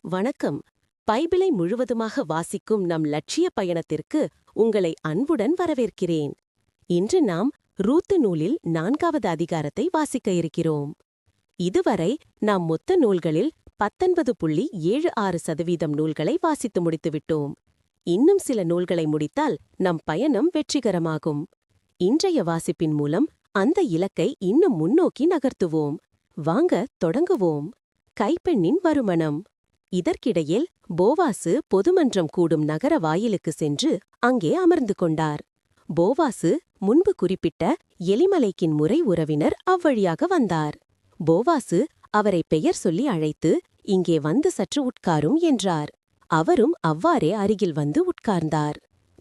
வணக்கம். பைபிளை முழுவதுமாக வாசிக்கும் நம் லட்சிய பயணத்திற்கு உங்களை அன்புடன் வரவேற்கிறேன். இன்று நாம் ரூத்து நூலில் 4வது அதிகாரத்தை வாசிக்க இருக்கிறோம். இதுவரை நாம் மொத்த நூல்களில் 19.76% நூல்களை வாசித்து முடித்துவிட்டோம். இன்னும் சில நூல்களை முடித்தால் நம் பயணம் வெற்றிகரமாகும். இன்றைய வாசிப்பின் மூலம் அந்த இலக்கை இன்னும் முன்னோக்கி நகர்த்துவோம். வாங்க தொடங்குவோம். கைப்பெண்ணின் வருமணம். இதற்கிடையில் போவாசு பொதுமன்றம் கூடும் நகர வாயிலுக்கு சென்று அங்கே அமர்ந்து கொண்டார். போவாசு முன்பு குறிப்பிட்ட எலிமலைக்கின் முறை உறவினர் அவ்வழியாக வந்தார். போவாசு அவரை பெயர் சொல்லி அழைத்து, இங்கே வந்து சற்று உட்காரும் என்றார். அவரும் அவ்வாறே அருகில் வந்து உட்கார்ந்தார்.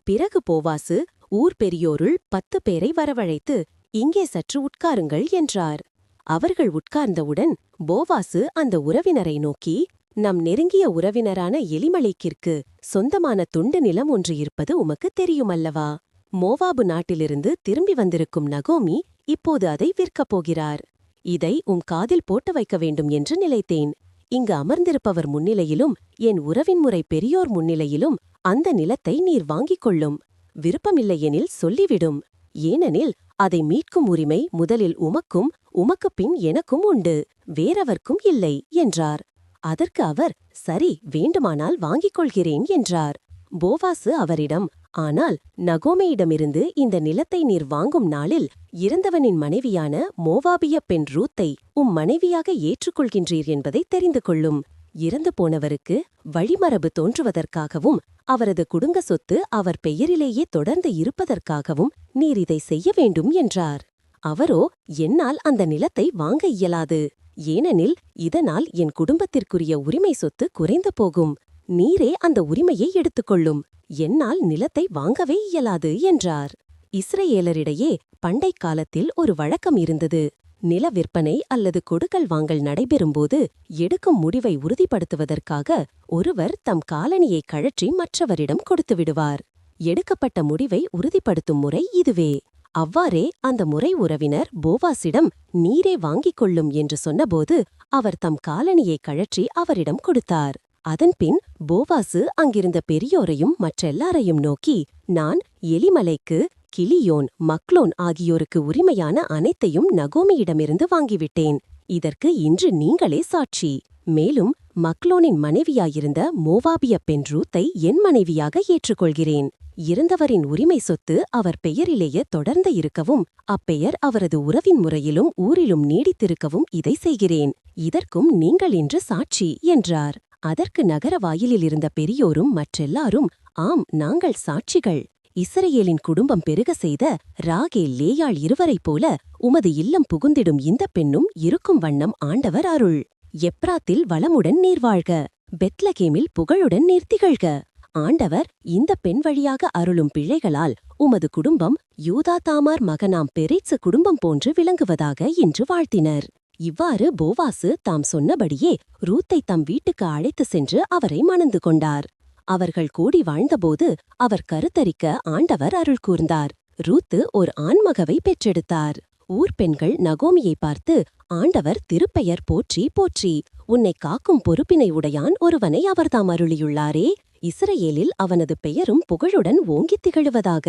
பிறகு போவாசு ஊர் பெரியோருள் 10 பேரை வரவழைத்து, இங்கே சற்று உட்காருங்கள் என்றார். அவர்கள் உட்கார்ந்தவுடன் போவாசு அந்த உறவினரை நோக்கி, நம் நெருங்கிய உறவினரான எலிமலைக்கிற்கு சொந்தமான துண்டு நிலம் ஒன்று இருப்பது உமக்கு தெரியுமல்லவா? மோவாபு நாட்டிலிருந்து திரும்பி வந்திருக்கும் நகோமி இப்போது அதை விற்கப் போகிறார். இதை காதில் போட்டு வைக்க வேண்டும் என்று நினைத்தேன். இங்கு அமர்ந்திருப்பவர் முன்னிலையிலும் என் உறவின்முறை பெரியோர் முன்னிலையிலும் அந்த நிலத்தை நீர் வாங்கிக் கொள்ளும். விருப்பமில்லையெனில் சொல்லிவிடும். ஏனெனில் அதை மீட்கும் உரிமை முதலில் உமக்கும் உமக்குப் பின் எனக்கும் உண்டு, வேறவர்க்கும் இல்லை என்றார். அதற்கு அவர், சரி, வேண்டுமானால் வாங்கிக் கொள்கிறேன் என்றார். போவாசு அவரிடம், ஆனால் நகோமியிடமிருந்து இந்த நிலத்தை நீர் வாங்கும் நாளில் இறந்தவனின் மனைவியான மோவாபிய பெண் ரூத்தை மனைவியாக ஏற்றுக்கொள்கின்றீர் என்பதை தெரிந்து கொள்ளும். இறந்து போனவருக்கு வழிமரபு தோன்றுவதற்காகவும் அவரது குடும்ப சொத்து அவர் பெயரிலேயே தொடர்ந்து இருப்பதற்காகவும் நீர் இதை செய்ய வேண்டும் என்றார். அவரோ, என்னால் அந்த நிலத்தை வாங்க இயலாது. ஏனெனில் இதனால் என் குடும்பத்திற்குரிய உரிமை சொத்து குறைந்து போகும். நீரே அந்த உரிமையை எடுத்துக்கொள்ளும். என்னால் நிலத்தை வாங்கவே இயலாது என்றார். இஸ்ரேலரிடையே பண்டைக் காலத்தில் ஒரு வழக்கம் இருந்தது. நில விற்பனை அல்லது கொடுக்கல் வாங்கல் நடைபெறும்போது எடுக்கும் முடிவை உறுதிப்படுத்துவதற்காக ஒருவர் தம் காலணியை கழற்றி மற்றவரிடம் கொடுத்து விடுவார். எடுக்கப்பட்ட முடிவை உறுதிப்படுத்தும் முறை இதுவே. அவ்வாறே அந்த முறை உறவினர் போவாசிடம் நீரே வாங்கிக் கொள்ளும் என்று சொன்னபோது அவர் தம் காலணியை கழற்றி அவரிடம் கொடுத்தார். அதன்பின் போவாசு அங்கிருந்த பெரியோரையும் மற்றெல்லாரையும் நோக்கி, நான் எலிமலைக்கு, கிலியோன், மக்லோன் ஆகியோருக்கு உரிமையான அனைத்தையும் நகோமியிடமிருந்து வாங்கிவிட்டேன். இதற்கு இன்று நீங்களே சாட்சி. மேலும் மக்லோனின் மனைவியாயிருந்த மோவாபிய பெண் ரூத்தை என் மனைவியாக ஏற்றுக்கொள்கிறேன். இறந்தவரின் உரிமை சொத்து அவர் பெயரிலேயே தொடர்ந்து இருக்கவும் அப்பெயர் அவரது உறவின் முறையிலும் ஊரிலும் நீடித்திருக்கவும் இதை செய்கிறேன். இதற்கும் நீங்கள் இன்று சாட்சி என்றார். அதற்கு நகர வாயிலில் இருந்த பெரியோரும் மற்றெல்லாரும், ஆம், நாங்கள் சாட்சிகள். இஸ்ரவேலின் குடும்பம் பெருக செய்த ராகேல் லேயாள் இருவரைப் போல உமது இல்லம் புகுந்திடும் இந்த பெண்ணும் இருக்கும் வண்ணம் ஆண்டவர் அருள். எப்ராத்தில் வளமுடன் நீர் வாழ்க, பெத்லகேமில் புகழுடன் நீர் திகழ்க. ஆண்டவர் இந்த பெண் வழியாக அருளும் பிள்ளைகளால் உமது குடும்பம் யூதா தாமார் மகனாம் பெரேட்சு குடும்பம் போன்று விளங்குவதாக என்று வாழ்த்தினர். இவ்வாறு போவாசு தாம் சொன்னபடியே ரூத்தை தம் வீட்டுக்கு அழைத்து சென்று அவரை மணந்து கொண்டார். அவர்கள் கூடி வாழ்ந்தபோது அவர் கருத்தரிக்க ஆண்டவர் அருள் கூர்ந்தார். ரூத்து ஒரு ஆண்மகவை பெற்றெடுத்தார். ஊர் பெண்கள் நகோமியை பார்த்து, ஆண்டவர் திருப்பெயர் போற்றி போற்றி, உன்னை காக்கும் பொறுப்பினை உடையான் ஒருவனை அவர்தாம் அருளியுள்ளாரே. இஸ்ரேலில் அவனது பெயரும் புகழுடன் ஓங்கித் திகழுவதாக.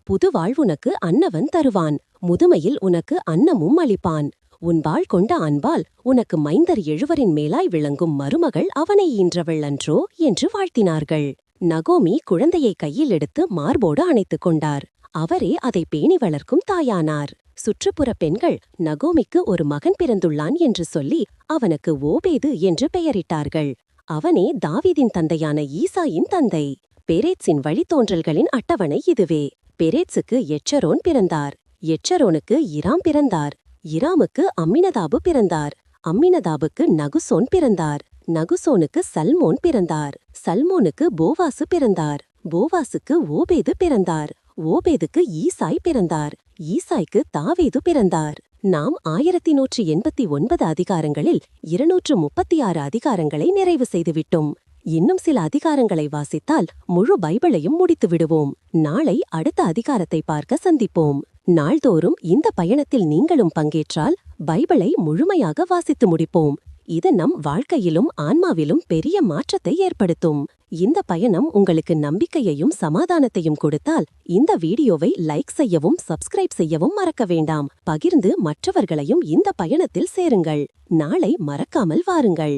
புது வாழ்வுனக்கு அன்னவன் தருவான். முதுமையில் உனக்கு அன்னமும் அளிப்பான். உன்பாள் கொண்ட அன்பால் உனக்கு மைந்தர் 7 மேலாய் விளங்கும் மருமகள் அவனை ஈன்றவள் அன்றோ என்று வாழ்த்தினார்கள். நகோமி குழந்தையை கையில் எடுத்து மார்போடு அணைத்துக் கொண்டார். அவரே அதை பேணி வளர்க்கும் தாயானார். சுற்றுப்புற பெண்கள் நகோமிக்கு ஒரு மகன் பிறந்துள்ளான் என்று சொல்லி அவனுக்கு ஓபேது என்று பெயரிட்டார்கள். அவனே தாவீதின் தந்தையான ஈசாயின் தந்தை. பெரேட்சின் வழித்தோன்றல்களின் அட்டவணை இதுவே. பெரேட்சுக்கு எச்சரோன் பிறந்தார். எச்சரோனுக்கு இராம் பிறந்தார். இராமுக்கு அம்மினதாபு பிறந்தார். அம்மினதாபுக்கு நகுசோன் பிறந்தார். நகுசோனுக்கு சல்மோன் பிறந்தார். சல்மோனுக்கு போவாசு பிறந்தார். போவாசுக்கு ஓபேது பிறந்தார். ஓபேதுக்கு ஈசாய் பிறந்தார். ஈசாய்க்கு தாவீது பிறந்தார். நாம் 1189 அதிகாரங்களில் 236 அதிகாரங்களை நிறைவு செய்துவிட்டோம். இன்னும் சில அதிகாரங்களை வாசித்தால் முழு பைபிளையும் முடித்து விடுவோம். நாளை அடுத்த அதிகாரத்தை பார்க்க சந்திப்போம். நாள்தோறும் இந்த பயணத்தில் நீங்களும் பங்கேற்றால் பைபிளை முழுமையாக வாசித்து முடிப்போம். இது நம் வாழ்க்கையிலும் ஆன்மாவிலும் பெரிய மாற்றத்தை ஏற்படுத்தும். இந்த பயணம் உங்களுக்கு நம்பிக்கையையும் சமாதானத்தையும் கொடுத்தால் இந்த வீடியோவை லைக் செய்யவும் சப்ஸ்கிரைப் செய்யவும் மறக்க வேண்டாம். பகிர்ந்து மற்றவர்களையும் இந்த பயணத்தில் சேருங்கள். நாளை மறக்காமல் வாருங்கள்.